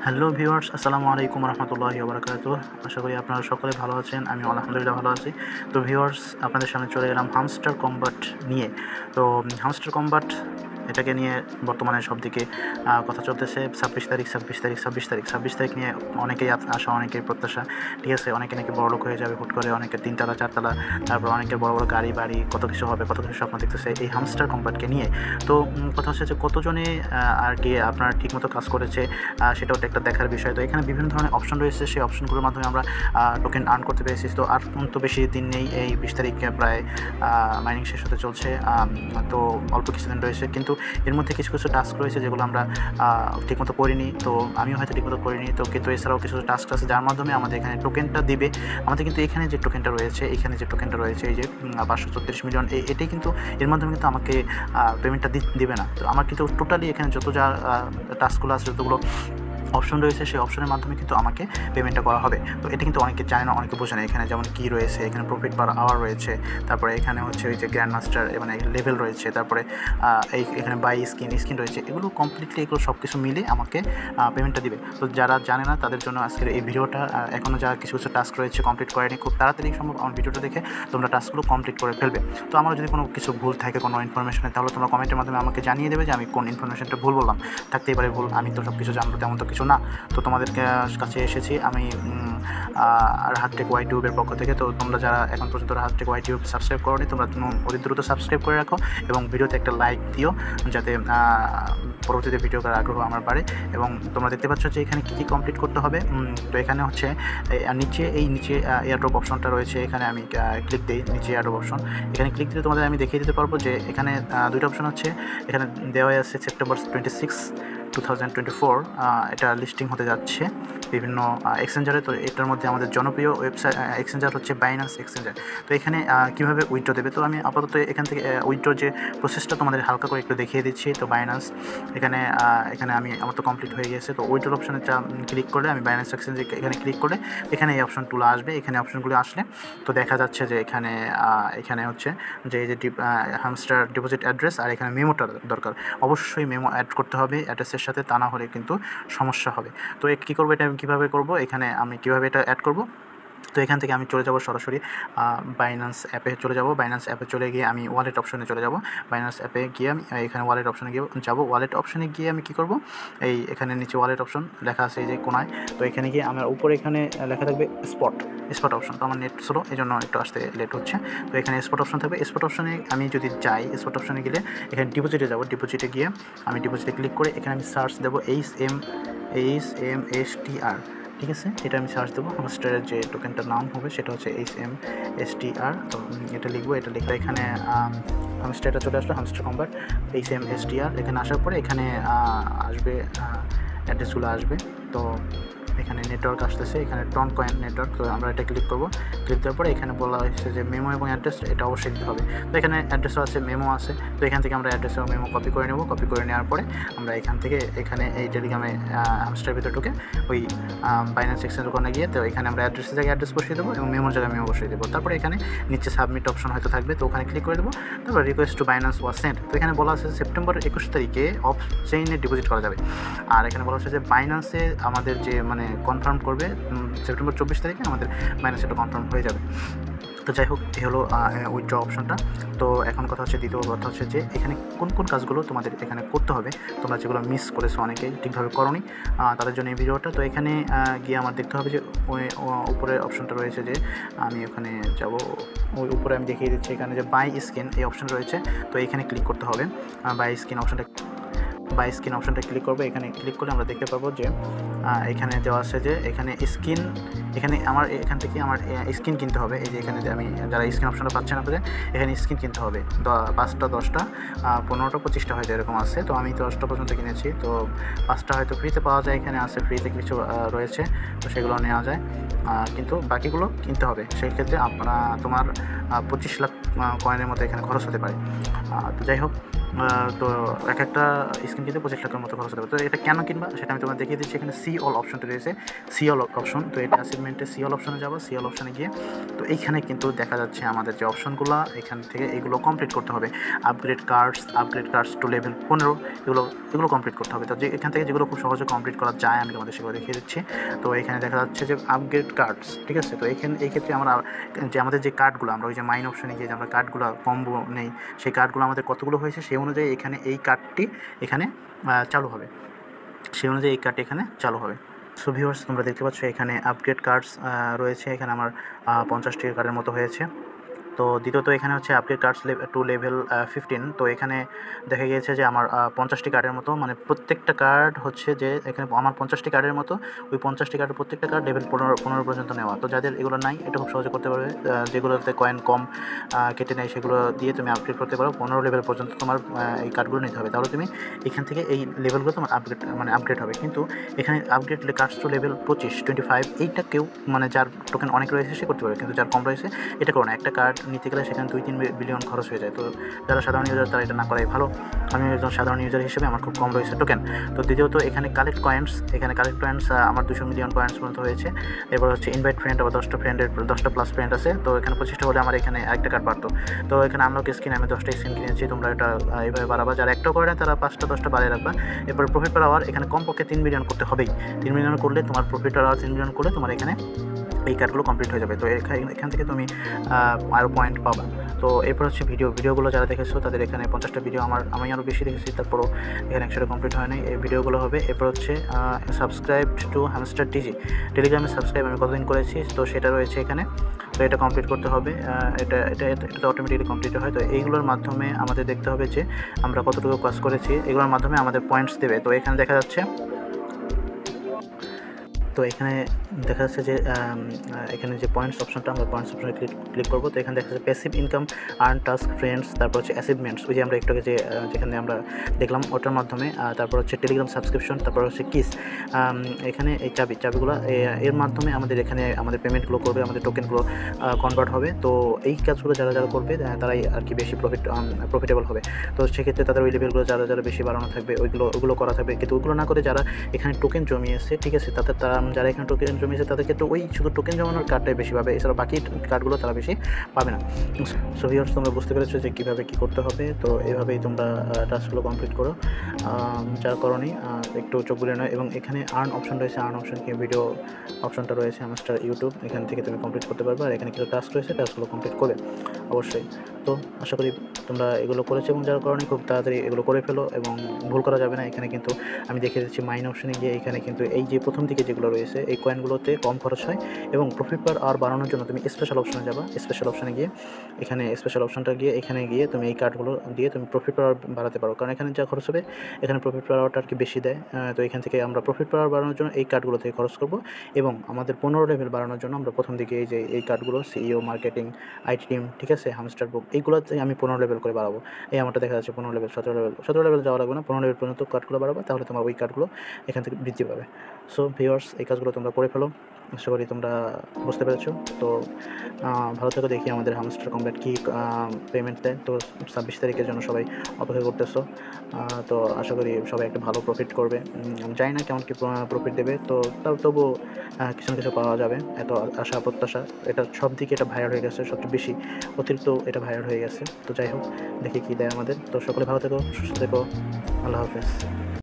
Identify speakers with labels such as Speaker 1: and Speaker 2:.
Speaker 1: Hello viewers, আসসালামু আলাইকুম রহমতুল্লাহি ওয়া বারাকাতুহু। আশা করি আপনারা সকলে ভালো আছেন। আমি আলহামদুলিল্লাহ ভালো আছি। তো ভিউয়ার্স, আপনাদের সামনে চলে এলাম হামস্টার কম্বাট নিয়ে। তো হামস্টার কম্বাট এটাকে নিয়ে বর্তমানে সবদিকে কথা চলতেছে। 26 তারিখ নিয়ে অনেকেই আশা, অনেকেই প্রত্যাশা। ঠিক আছে, অনেকে নাকি বড়লোক হয়ে যাবে হুট করে, অনেকের 3 তলা 4 তলা, তারপর অনেকের বড় বড় গাড়ি বাড়ি, কত কিছু হবে, কত কিছু স্বপ্ন দেখতেছে এই হামস্টার কম্বাটকে নিয়ে। তো কথা হচ্ছে যে কতজনে আর কি আপনার ঠিকমতো কাজ করেছে, সেটাও একটা দেখার বিষয়। তো এখানে বিভিন্ন ধরনের অপশন রয়েছে, সেই অপশনগুলোর মাধ্যমে আমরা টোকেন আর্ন করতে পেরেছি। তো আর তো বেশি দিন নেই, এই 20 তারিখে প্রায় মাইনিং শেষ হতে চলছে। তো অল্প কিছুদিন রয়েছে, কিন্তু এর মধ্যে কিছু কিছু টাস্ক রয়েছে যেগুলো আমরা ঠিকমতো করিনি। তো আমিও হয়তো ঠিকমতো করিনি। তো কিন্তু এছাড়াও কিছু টাস্ক আছে যার মাধ্যমে আমাদের এখানে টোকেনটা দিবে। আমাদের কিন্তু এখানে যে টোকেনটা রয়েছে, এই যে 534 মিলিয়ন, এটাই কিন্তু এর মাধ্যমে কিন্তু আমাকে পেমেন্টটা দিবে না। তো আমার কিন্তু টোটালি এখানে যত যা টাস্কগুলো আছে, যতগুলো অপশন রয়েছে, সেই অপশনের মাধ্যমে কিন্তু আমাকে পেমেন্টটা করা হবে। তো এটা কিন্তু অনেকে জানে না, অনেকে বোঝে না। এখানে যেমন কি রয়েছে, এখানে প্রফিট পার আওয়ার রয়েছে, তারপরে এখানে হচ্ছে ওই যে গ্র্যান্ড মাস্টার মানে লেভেল রয়েছে, তারপরে এখানে বাই স্কিন রয়েছে। এগুলো কমপ্লিটলি এগুলো সব কিছু মিলে আমাকে পেমেন্টটা দিবে। তো যারা জানে না তাদের জন্য আজকের এই ভিডিওটা। এখনও যারা কিছু কিছু টাস্ক রয়েছে কমপ্লিট করেনি, খুব তাড়াতাড়ি সম্ভব আমার ভিডিওটা দেখে তোমরা টাস্কগুলো কমপ্লিট করে ফেলবে। তো আমার যদি কোনো কিছু ভুল থাকে কোনো ইনফরমেশনে, তাহলে তোমরা কমেন্টের মাধ্যমে আমাকে জানিয়ে দেবে যে আমি কোন ইনফরমেশনটা ভুল বললাম। থাকতেই পারে ভুল, আমি তো সব কিছু জানবো তেমন তো কিছু না। তো তোমাদের কাছে এসেছি আমি রাহাত টেক ওয়াই টিউবের পক্ষ থেকে। তো তোমরা যারা এখন পর্যন্ত Rahat tech YouTube subscribe করোনি, তোমরা অতি দ্রুত সাবস্ক্রাইব করে রাখো এবং ভিডিওতে একটা লাইক দিও, যাতে পরবর্তীতে ভিডিও করার আগ্রহ আমার বাড়ে। এবং তোমরা দেখতে পাচ্ছ যে এখানে কী কী কমপ্লিট করতে হবে। তো এখানে হচ্ছে নিচে এয়ারড্রপ অপশনটা রয়েছে, এখানে আমি ক্লিক দিই। নিচে এয়ারড্রপ অপশন, এখানে ক্লিক দিলে তোমাদের আমি দেখিয়ে দিতে পারবো যে এখানে দুইটা অপশন আছে। এখানে দেওয়া আছে সেপ্টেম্বর 26, 2024 এটা লিস্টিং হতে যাচ্ছে বিভিন্ন এক্সচেঞ্জারে। তো এটার মধ্যে আমাদের জনপ্রিয় ওয়েবসাইট এক্সচেঞ্জার হচ্ছে বাইন্যান্স এক্সচেঞ্জার। তো এখানে কীভাবে উইথড্র দেবে, তো আমি আপাতত এখান থেকে উইথড্র যে প্রসেসটা তোমাদের হালকা করে একটু দেখিয়ে দিচ্ছি। তো বাইন্যান্স এখানে আমার তো কমপ্লিট হয়ে গেছে। তো উইথড্র অপশানে ক্লিক করলে, আমি বাইন্যান্স এক্সচেঞ্জে এখানে ক্লিক করলে এখানে এই অপশনগুলো আসবে। এখানে অপশনগুলো আসলে তো দেখা যাচ্ছে যে এখানে হচ্ছে যে এই যে হামস্টার ডিপোজিট অ্যাড্রেস, আর এখানে মেমোটা দরকার। অবশ্যই মেমো অ্যাড করতে হবে অ্যাড্রেসের সাথে, তা না হলে কিন্তু সমস্যা হবে। তো কী করবো, এটা আমি কীভাবে করবো, এখানে আমি কীভাবে এটা অ্যাড করবো। তো এখান থেকে আমি চলে যাব সরাসরি বাইন্যান্স অ্যাপে চলে যাব। বাইন্যান্স অ্যাপে চলে গিয়ে আমি ওয়ালেট অপশনে চলে যাব। বাইন্যান্স অ্যাপে গিয়ে আমি এখানে ওয়ালেট অপশনে যাব। ওয়ালেট অপশনে গিয়ে আমি কী করব, এখানে নিচে ওয়ালেট অপশন লেখা আছে এই যে কোনায়। তো এখানে গিয়ে আমার উপরে এখানে লেখা থাকবে স্পট অপশন। তো আমার নেট স্লো, এই জন্য একটু আসতে লেট হচ্ছে। তো এখানে স্পট অপশন থাকবে। স্পট অপশনে আমি যদি যাই, স্পট অপশনে গেলে এখানে ডিপোজিটে যাব। ডিপোজিটে গিয়ে আমি ডিপোজিটে ক্লিক করে এখানে আমি সার্চ দেবো HMSTR। ঠিক আছে, এটা আমি সার্চ দেবো। হামস্টারের যে টোকেনটার নাম হবে সেটা হচ্ছে HMSTR। তো এটা লিখবো, এটা লিখে এখানে হামস্টারটা চলে আসলো, হামস্টার কম্বাট HMSTR। এখানে আসার পরে এখানে আসবে অ্যাড্রেসগুলো আসবে। তো এখানে নেটওয়ার্ক আসতেছে, এখানে টন কয়েন নেটওয়ার্ক। তো আমরা এটা ক্লিক করবো। ক্লিক দেওয়ার পরে এখানে বলা হয়েছে যে মেমো এবং অ্যাড্রেস, এটা অবশ্যই দিতে হবে। তো এখানে অ্যাড্রেসও আছে, মেমো আছে। তো এখান থেকে আমরা অ্যাড্রেস এবং মেমো কপি করে নেব। কপি করে নেওয়ার পরে আমরা এখানে এই টেলিগ্রামে হামস্টারের ভিতরে ঢুকে ওই বাইন্যান্স এক্সচেঞ্জ ওখানে গিয়ে, তো এখানে আমরা অ্যাড্রেসের জায়গায় অ্যাড্রেস বসিয়ে দেবো এবং মেমোর জায়গায় মেমো বসিয়ে দেবো। তারপরে এখানে নিচে সাবমিট অপশন হয়তো থাকবে, তো ওখানে ক্লিক করে দেবো। তারপর request to Binance was sent. তো এখানে বলা আছে সেপ্টেম্বর 21 তারিখে অফ চেইনে ডিপোজিট করা যাবে। আর এখানে বলা হচ্ছে যে বাইন্যান্সে আমাদের যে কনফার্ম করবে সেপ্টেম্বর 24 তারিখে আমাদের বাইন্যান্সে এটা কনফার্ম হয়ে যাবে। তো যাই হোক, এই হলো উইথড্র অপশনটা। তো এখন কথা হচ্ছে, দ্বিতীয় কথা হচ্ছে যে এখানে কোন কোন কাজগুলো তোমাদের এখানে করতে হবে, তোমরা যেগুলো মিস করেছো, অনেকেই ঠিকভাবে করোনি, তাদের জন্য এই ভিডিওটা। তো এখানে গিয়ে আমার দেখতে হবে যে ওই উপরে অপশনটা রয়েছে, যে আমি ওখানে যাব, ওই উপরে আমি দেখিয়ে দিচ্ছি এখানে যে বাই স্কিন এই অপশন রয়েছে। তো এখানে ক্লিক করতে হবে। বাই স্কিন অপশনটা ক্লিক করবো। এখানে ক্লিক করলে আমরা দেখতে পাবো যে এখানে দেওয়া আছে যে এখানে আমার এখান থেকে আমার স্কিন কিনতে হবে। এই যে এখানে আমি যারা স্কিন অপশনটা পাচ্ছে না, তাদের এখানে স্কিন কিনতে হবে 5টা 10টা 15টা 25টা হয়তো এরকম আছে। তো আমি 10টা পর্যন্ত কিনেছি। তো 5টা হয়তো ফ্রিতে পাওয়া যায়, এখানে আছে ফ্রিতে কিছু রয়েছে, তো সেগুলো নেওয়া যায়। কিন্তু বাকিগুলো কিনতে হবে। সেই ক্ষেত্রে তোমার 25 লাখ কয়েনের মতো এখানে খরচ হতে পারে। তো যাই হোক, তো এক একটা স্কিন কিন্তু 25 লাখের মতো খরচ হবে। তো এটা কেন কিনবা সেটা আমি তোমাদের দেখিয়ে দিচ্ছি। এখানে সি অল অপশনটা রয়েছে, সি অল অপশন। তো এটা অ্যাচিভমেন্টে সি অল অপশনে যাবো। সি অল অপশনে গিয়ে তো এইখানে কিন্তু দেখা যাচ্ছে আমাদের যে অপশনগুলো, এখান থেকে এগুলো কমপ্লিট করতে হবে। আপগ্রেড কার্ডস টু লেভেল 15 এগুলো কমপ্লিট করতে হবে। তো যে এখান থেকে যেগুলো খুব সহজে কমপ্লিট করা যায় আমি তোমাদের সেগুলো দেখিয়ে দিচ্ছি। তো এখানে দেখা যাচ্ছে যে আপগ্রেড কার্ডস, ঠিক আছে। তো এই ক্ষেত্রে আমরা যে আমাদের যে কার্ডগুলো, আমরা ওই যে মাইন অপশনে গিয়ে যে আমরা কার্ডগুলো কম্বো নেই, সেই কার্ডগুলো আমাদের কতগুলো হয়েছে সেই অনুযায়ী এখানে এই কার্ডটি এখানে চালু হবে, সেই অনুযায়ী এই কার্ডটি এখানে চালু হবে। সো ভিউয়ার্স, তোমরা দেখতে পাচ্ছ এখানে আপগ্রেড কার্ডস রয়েছে। এখানে আমার 50টি কার্ডের মতো হয়েছে। তো দ্বিতীয়ত এখানে হচ্ছে আপগ্রেড কার্ডস টু লেভেল 15। তো এখানে দেখা গিয়েছে যে আমার 50টি কার্ডের মতো, মানে প্রত্যেকটা কার্ড হচ্ছে যে এখানে আমার 50টি কার্ডের মতো, ওই 50টি কার্ডের প্রত্যেকটা কার্ড লেভেল 15 পর্যন্ত নেওয়া। তো যাদের এগুলো নাই এটা খুব সহজে করতে পারবে। যেগুলোতে কয়েন কম কেটে নেয় সেগুলো দিয়ে তুমি আপগ্রেড করতে পারো। 15 লেভেল পর্যন্ত তোমার এই কার্ডগুলো নিতে হবে, তাহলে তুমি এখান থেকে এই লেভেলগুলো তোমার আপগ্রেড হবে। কিন্তু এখানে আপগ্রেড কার্ডস টু লেভেল 25 এইটা কেউ মানে যার টোকেন অনেক রয়েছে সে করতে পারে, কিন্তু যার কম রয়েছে এটা করো না। একটা কার্ড নিতে গেলে সেখানে 2-3 বিলিয়ন খরচ হয়ে যায়। তো যারা সাধারণ ইউজার তারা এটা না করাই ভালো। আমি একজন সাধারণ ইউজার হিসেবে আমার খুব কম রয়েছে টোকেন। তো দ্বিতীয়ত এখানে কালেক্ট কয়েন্স আমার 200 মিলিয়ন কয়েন্স পর্যন্ত হয়েছে। এরপর হচ্ছে ইনভাইট ফ্রেন্ড, আবার 10টা প্লাস ফ্রেন্ড আছে। তো এখানে 25টা হলে আমার এখানে একটা কার্ড বাড়তো। তো এখানে আনলক স্কিন আমি 10টা স্কিন কিনেছি। তোমরা এটা এইভাবে বাড়াবা, যারা একটাও করে না তারা 5টা-10টা বাড়িয়ে রাখবা। এরপর প্রফিট পার আওয়ার এখানে কমপক্ষে 3 মিলিয়ন করতে হবেই। 3 মিলিয়ন করলে তোমার প্রফিট পার আওয়ার 3 মিলিয়ন করলে তোমার এখানে এই কার্ডগুলো কমপ্লিট হয়ে যাবে। তো এখান থেকে তুমি আরও পয়েন্ট পাবা। তো এরপর হচ্ছে ভিডিওগুলো যারা দেখেছো তাদের এখানে 50টা ভিডিও আমি আরও বেশি দেখেছি, তারপরও এখানে 100টা কমপ্লিট হয় নাই। এই ভিডিওগুলো হবে। এরপর হচ্ছে সাবস্ক্রাইব টু হ্যামস্টার ডিজি, টেলিগ্রামে সাবস্ক্রাইব আমি কতদিন করেছি তো সেটা রয়েছে এখানে। তো এটা কমপ্লিট করতে হবে। এটা অটোমেটিক্যালি কমপ্লিট হয়। তো এইগুলোর মাধ্যমে আমাদের দেখতে হবে যে আমরা কতটুকু কাজ করেছি, এগুলোর মাধ্যমে আমাদের পয়েন্টস দেবে। তো এখানে দেখা যাচ্ছে যে এখানে যে পয়েন্টস অপশনটা, আমরা পয়েন্টস অপশনে ক্লিক করবো। তো এখানে দেখা যাচ্ছে passive income, earn, task, friends, তারপর হচ্ছে অ্যাচিভমেন্টস, ওই যে আমরা একটু যেখানে আমরা দেখলাম ওটার মাধ্যমে। তারপর হচ্ছে টেলিগ্রাম সাবস্ক্রিপশন, তারপর হচ্ছে কিস। এখানে এই চাবিগুলো এর মাধ্যমে এখানে আমাদের পেমেন্টগুলো করবে, আমাদের টোকেনগুলো কনভার্ট হবে। তো এই কাজগুলো যারা করবে তারাই আর কি বেশি প্রফিটেবল হবে। তো সেক্ষেত্রে তাদের ওই লেভেলগুলো যারা বেশি বাড়ানো থাকবে ওইগুলো করা থাকবে। কিন্তু ওইগুলো না করে যারা এখানে টোকেন জমিয়েছে, ঠিক আছে, যারা এখানে টোকেন জমিয়েছে তাদের ক্ষেত্রে ওই শুধু টোকেন জমানোর কার্ডটাই বেশি পাবে, এছাড়া বাকি কার্ডগুলো তারা বেশি পাবে না। সো ভিউয়ার্স, তোমরা বুঝতে পেরেছো যে কীভাবে কী করতে হবে। তো এইভাবেই তোমরা টাস্কগুলো কমপ্লিট করো। যার কারণে একটু চোখ বুলিয়ে নয়। এবং এখানে আর্ন অপশন রয়েছে, আর্ন অপশন কি ভিডিও অপশনটা রয়েছে হ্যামস্টার ইউটিউব, এখান থেকে তুমি কমপ্লিট করতে পারবে। আর এখানে কিছু টাস্ক রয়েছে, টাস্কগুলো কমপ্লিট করবে অবশ্যই। তো আশা করি তোমরা এগুলো করেছো, এবং যার কারণে খুব তাড়াতাড়ি এগুলো করে ফেলো এবং ভুল করা যাবে না। এখানে কিন্তু আমি দেখিয়ে দিচ্ছি মাইন অপশনে গিয়ে, এখানে কিন্তু এই যে প্রথম দিকে যেগুলো রয়েছে এই কয়েনগুলোতে কম খরচ হয়। এবং প্রফিট পার আওয়ার বাড়ানোর জন্য তুমি স্পেশাল অপশনে যাবা। স্পেশাল অপশনে গিয়ে এখানে গিয়ে তুমি এই কার্ডগুলো দিয়ে তুমি প্রফিট পার আওয়ার বাড়াতে পারো, কারণ এখানে যা খরচ হবে এখানে প্রফিট পার আওয়ারটা আর কি বেশি দেয়। তো এখান থেকে আমরা প্রফিট পার আওয়ার বাড়ানোর জন্য এই কার্ডগুলো থেকে খরচ করব, এবং আমাদের 15 লেভেল বাড়ানোর জন্য আমরা প্রথম দিকে এই কার্ডগুলো সিইও, মার্কেটিং, আইটি টিম, ঠিক আছে, হামস্টার বুক, এইগুলোতে আমি 15 লেভেল করে বাড়াবো। এই আমারটা দেখা যাচ্ছে 15 লেভেল, 17 লেভেল যাওয়া লাগবে না, 15 লেভেল পর্যন্ত কার্ডগুলো বাড়াবো, তাহলে তোমার ওই কার্ডগুলো এখান থেকে বৃদ্ধি পাবে। সো ভিউয়ার্স, এই কাজগুলো তোমরা করে ফেলো, আশা করি তোমরা বুঝতে পেরেছো। তো ভালো থেকো। দেখি আমাদের হামস্টার কমপ্লিট কী পেমেন্ট দেয়। তো 26 তারিখের জন্য সবাই অপেক্ষা করতেছো। তো আশা করি সবাই একটা ভালো প্রফিট করবে। আমি জানি না কেমন কী প্রফিট দেবে, তো তবু কিছু না কিছু পাওয়া যাবে, এত আশা প্রত্যাশা। এটা সব দিকে এটা ভাইরাল হয়ে গেছে, সবচেয়ে বেশি অতিরিক্ত এটা ভাইরাল হয়ে গেছে। তো যাই হোক, দেখি কী দেয় আমাদের। তো সকলে ভালো থেকো, সুস্থ থেকো, আল্লাহ হাফেজ।